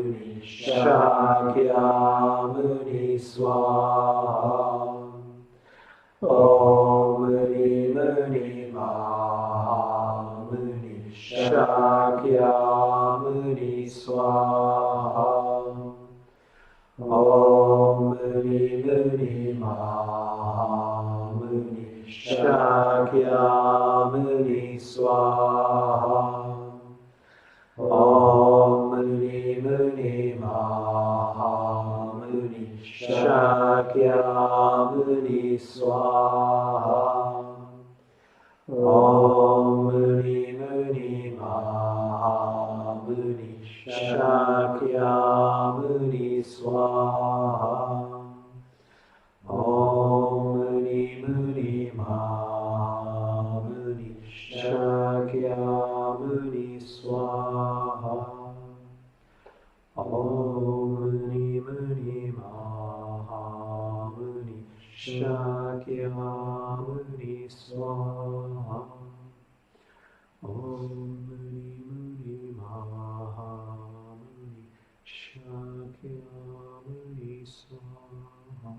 Speaker 4: Muni Shakya Muni Swaha. Om Muni Muni Maha Muni Shakya Muni Swaha. Om Muni Muni Maha Muni Shakya Muni Swaha. Om Muni Muni Maha Muni Shakya Muni Swaha. Om Muni Muni Maha Muni Shakya Muni Swaha. Om Muni Muni Maha Muni Shakya Muni Swaha. Om Muni Muni Maha Muni Shakya Muni Swaha.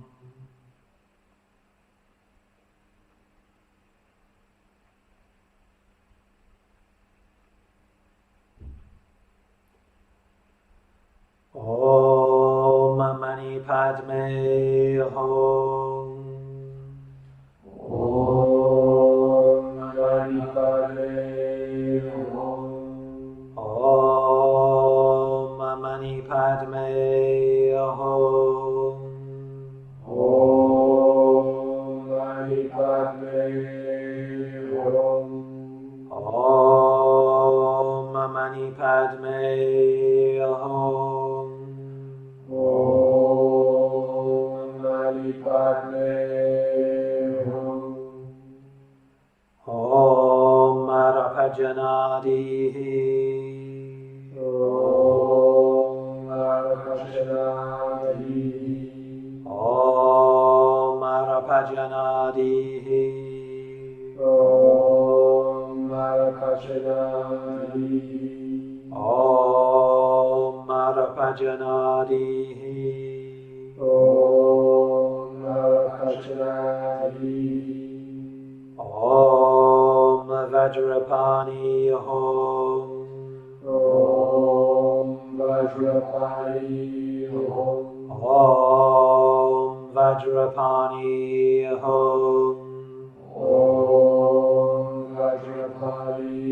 Speaker 1: Padme Hum.
Speaker 2: Om Mani Padme Hum.
Speaker 1: Om Mani Padme Hum.
Speaker 2: Om Mani Padme Hum.
Speaker 1: Om Mani Padme Hum.
Speaker 2: Om Mani Padme Hum.
Speaker 1: Om Arapajanadihi.
Speaker 2: Om Arakajanadihi.
Speaker 1: Om Arapajanadihi.
Speaker 2: Om Arakajanadihi.
Speaker 1: Om Arapajanadihi.
Speaker 2: Om Arakajanadihi.
Speaker 1: Om Vajrapani Hum.
Speaker 2: Om Vajrapani Hum.
Speaker 1: Om Vajrapani Hum.
Speaker 2: Om Vajrapani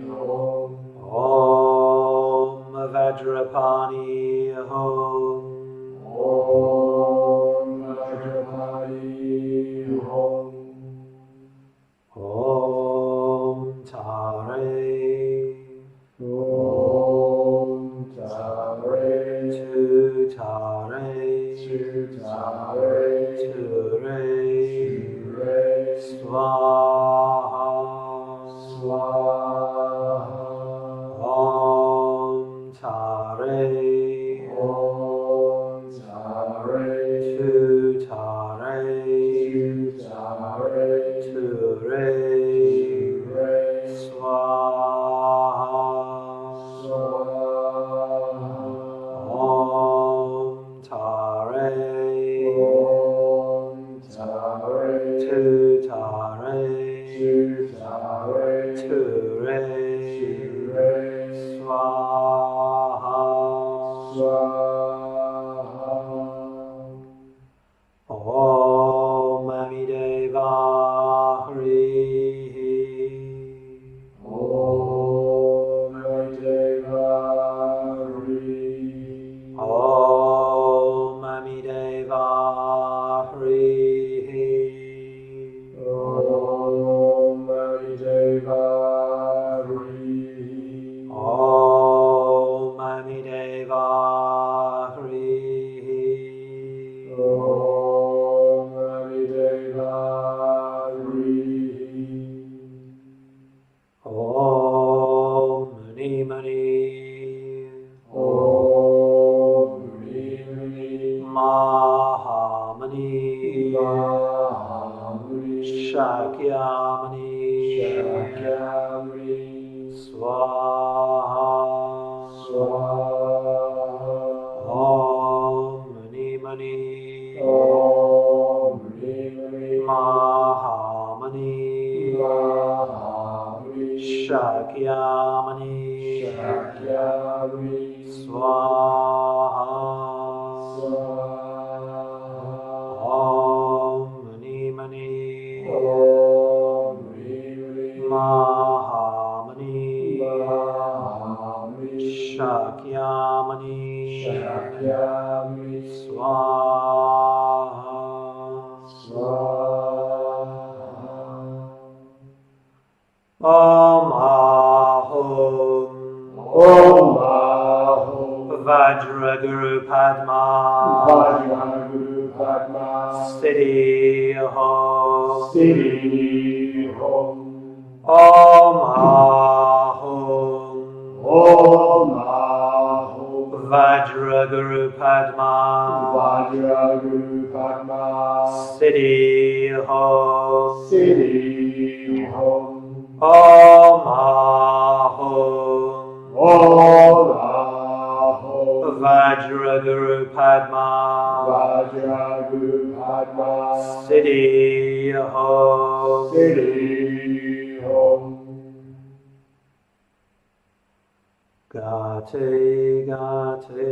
Speaker 2: Hum.
Speaker 1: Om Vajrapani Hum.
Speaker 2: Om Vajrapani Hum.
Speaker 1: Om Tare.
Speaker 2: Om Tare.
Speaker 1: Tu Tare.
Speaker 2: Tu Tare.
Speaker 1: Ture.
Speaker 2: Ture.
Speaker 1: Swaha.
Speaker 2: Swaha.
Speaker 1: Om Tare.
Speaker 2: Om Tare.
Speaker 1: Tu Tare.
Speaker 2: Tu Tare.
Speaker 1: Ture.
Speaker 2: Ture.
Speaker 1: Swaha.
Speaker 2: Swaha.
Speaker 1: Om Tare.
Speaker 2: Om Tare.
Speaker 1: Tu Tare.
Speaker 2: Tu Tare.
Speaker 1: Ture.
Speaker 2: Ture.
Speaker 1: Swaha.
Speaker 2: Swaha.
Speaker 1: Om Amideva Hrihi.
Speaker 2: Om Amideva Hrihi.
Speaker 1: Om Amideva Hrihi.
Speaker 2: Om Amideva Hrihi.
Speaker 1: Om Amideva Hrihi.
Speaker 2: Om Amideva Hrihi.
Speaker 1: Om Mani Mani.
Speaker 2: Om Mani Mani.
Speaker 1: Mahamani.
Speaker 2: Mahamuni.
Speaker 1: Shakyamani.
Speaker 2: Shakyamuni.
Speaker 1: Swaha.
Speaker 2: Swaha.
Speaker 1: Om Mani Mani.
Speaker 2: Om Mani Mani.
Speaker 1: Mahamani.
Speaker 2: Mahamuni.
Speaker 1: Shakyamani.
Speaker 2: Shakyamuni.
Speaker 1: Swaha.
Speaker 2: Swaha.
Speaker 1: Om Mani Mani.
Speaker 2: Om Mani Mani.
Speaker 1: Mahamani.
Speaker 2: Mahamuni.
Speaker 1: Shakyamani.
Speaker 2: Shakyamuni.
Speaker 1: Swaha.
Speaker 2: Swaha.
Speaker 1: Om Ahum.
Speaker 2: Om Ahum.
Speaker 1: Vajra Guru Padma.
Speaker 2: Vajraguru Padma.
Speaker 1: Siddhi Hum.
Speaker 2: Siddhi Hum.
Speaker 1: Om Ahum.
Speaker 2: Om Ahum.
Speaker 1: Vajra Guru Padma.
Speaker 2: Vajraguru Padma.
Speaker 1: Siddhi Hum.
Speaker 2: Siddhi Hum.
Speaker 1: Om Ahum.
Speaker 2: Om Ahum.
Speaker 1: Vajra Guru Padma.
Speaker 2: Vajraguru Padma.
Speaker 1: Siddhi Hum.
Speaker 2: Siddhi Hum.
Speaker 1: Gate, gate.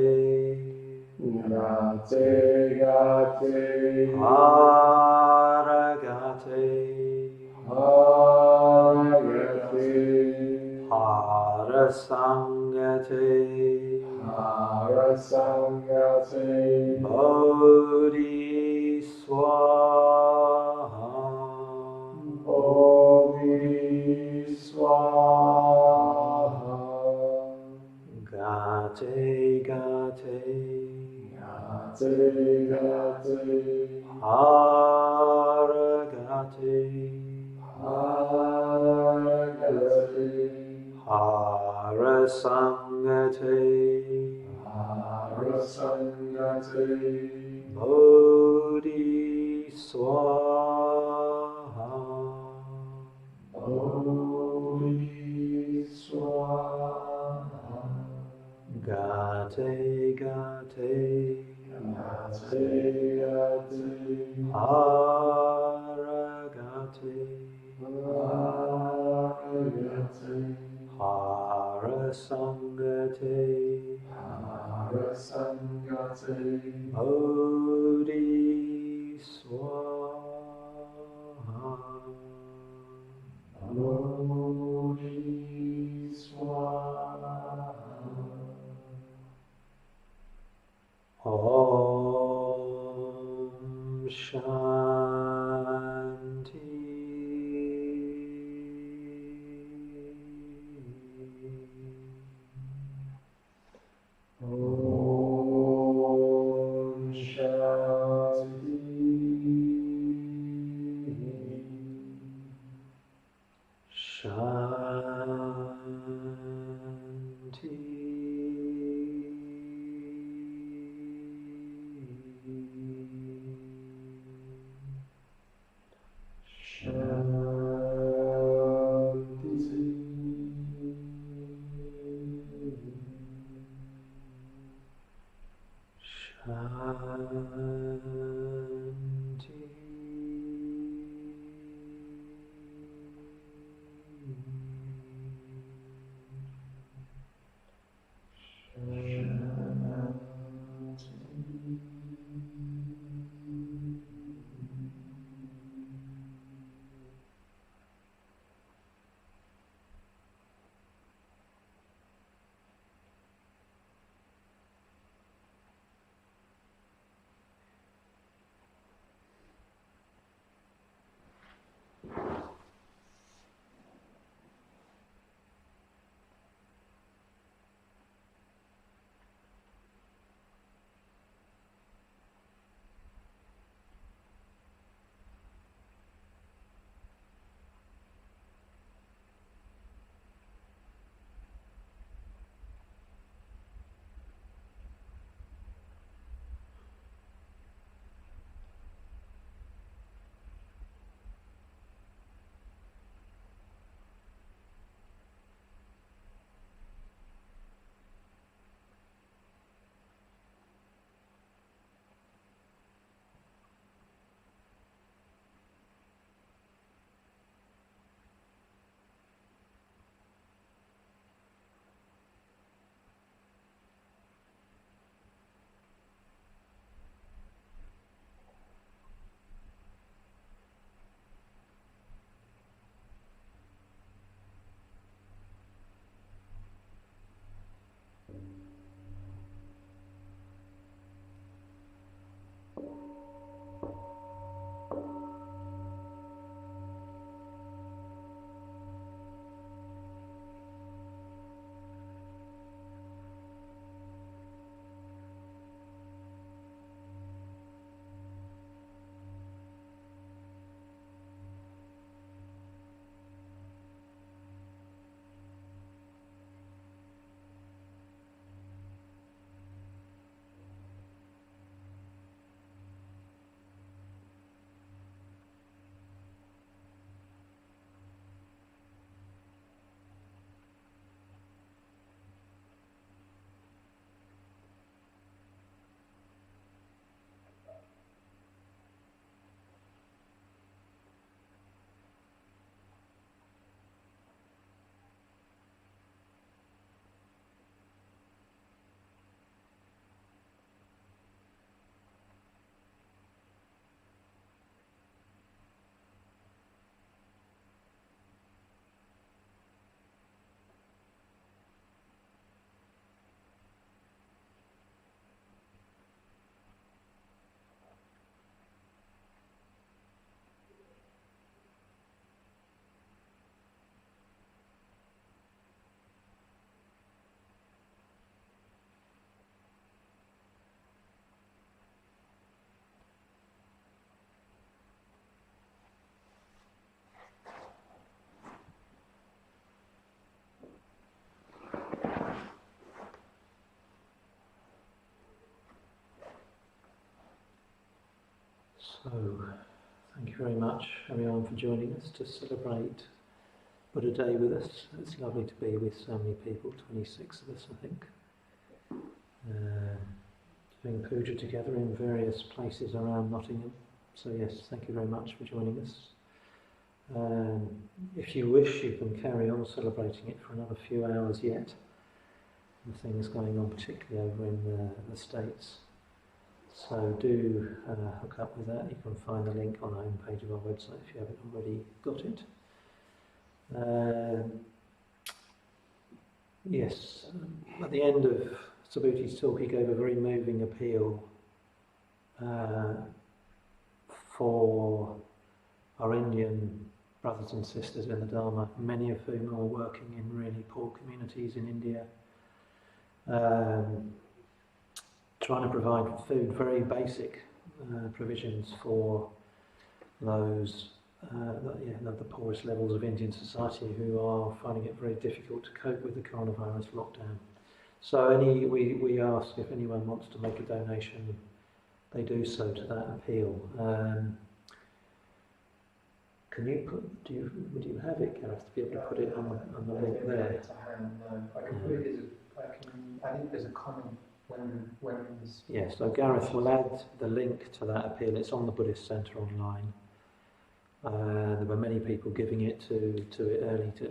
Speaker 2: Gate gate.
Speaker 1: Haragate.
Speaker 2: Haragate.
Speaker 1: Harasangate.
Speaker 2: Harasangate.
Speaker 1: Bodhi Swaha.
Speaker 2: Bodhi Swaha.
Speaker 1: Gate Gate.
Speaker 2: Gate gate.
Speaker 1: Haragate.
Speaker 2: Haragate.
Speaker 1: Harasangate.
Speaker 2: Harasangate.
Speaker 1: Bodhi Swaha.
Speaker 2: Bodhi Swaha.
Speaker 1: Gate Gate.
Speaker 2: Gate gate.
Speaker 1: Haragate.
Speaker 2: Haragate.
Speaker 1: Harasangate.
Speaker 2: Harasangate.
Speaker 1: Bodhi Swaha.
Speaker 2: Bodhi Swaha.
Speaker 1: Om Shanti.
Speaker 2: Om Shanti.
Speaker 1: Shanti. So, thank you very much, everyone, for joining us to celebrate Buddha Day with us. It's lovely to be with so many people, 26 of us, I think. Doing puja together in various places around Nottingham. So yes, thank you very much for joining us. If you wish, you can carry on celebrating it for another few hours yet. And things going on, particularly over in the States. So do hook up with that. You can find the link on the homepage of our website if you haven't already got it. Yes, at the end of Subhuti's talk, he gave a very moving appeal for our Indian brothers and sisters in the Dharma, many of whom are working in really poor communities in India, trying to provide food, very basic provisions for those the poorest levels of Indian society who are finding it very difficult to cope with the coronavirus lockdown. So we ask if anyone wants to make a donation, they do so to that appeal. Would you have it, Gareth, to be able to put it on the link there?
Speaker 2: I think there's a comment when this.
Speaker 1: Yeah, so Gareth will add the link to that appeal. It's on the Buddhist Centre online. There were many people giving it to it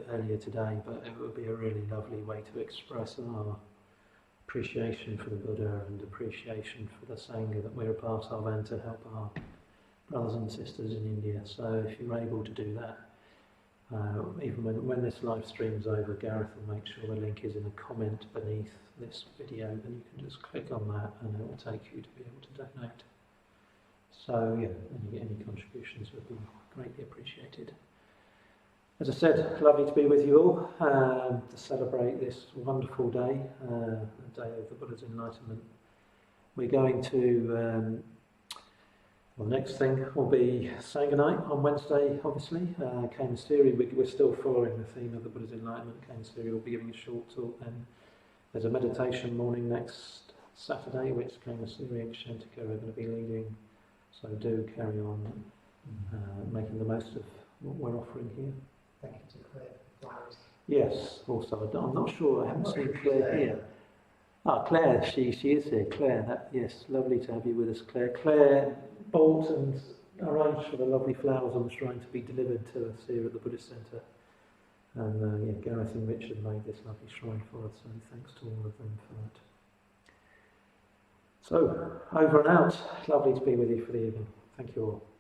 Speaker 1: earlier today, but it would be a really lovely way to express our appreciation for the Buddha and appreciation for the Sangha that we're a part of, and to help our brothers and sisters in India. So if you're able to do that, even when this live stream's over, Gareth will make sure the link is in a comment beneath this video, and you can just click on that and it will take you to be able to donate. So yeah, any contributions would be greatly appreciated. As I said, lovely to be with you all to celebrate this wonderful day, the day of the Buddha's enlightenment. We're going to, the next thing will be Sangha night on Wednesday, obviously. Kaimasiri, we're still following the theme of the Buddha's enlightenment. Kaimasiri will be giving a short talk then. There's a meditation morning next Saturday, which Kaimasiri and Shantika are going to be leading. So do carry on making the most of what we're offering here.
Speaker 2: Thank you to Claire for flowers.
Speaker 1: Yes, also, I'm not sure, I haven't seen Claire here. Claire, she is here. Claire, yes, lovely to have you with us, Claire. Claire bought and arranged for the lovely flowers on the shrine to be delivered to us here at the Buddhist Centre. And Gareth and Richard made this lovely shrine for us, so thanks to all of them for that. So, over and out. Lovely to be with you for the evening. Thank you all.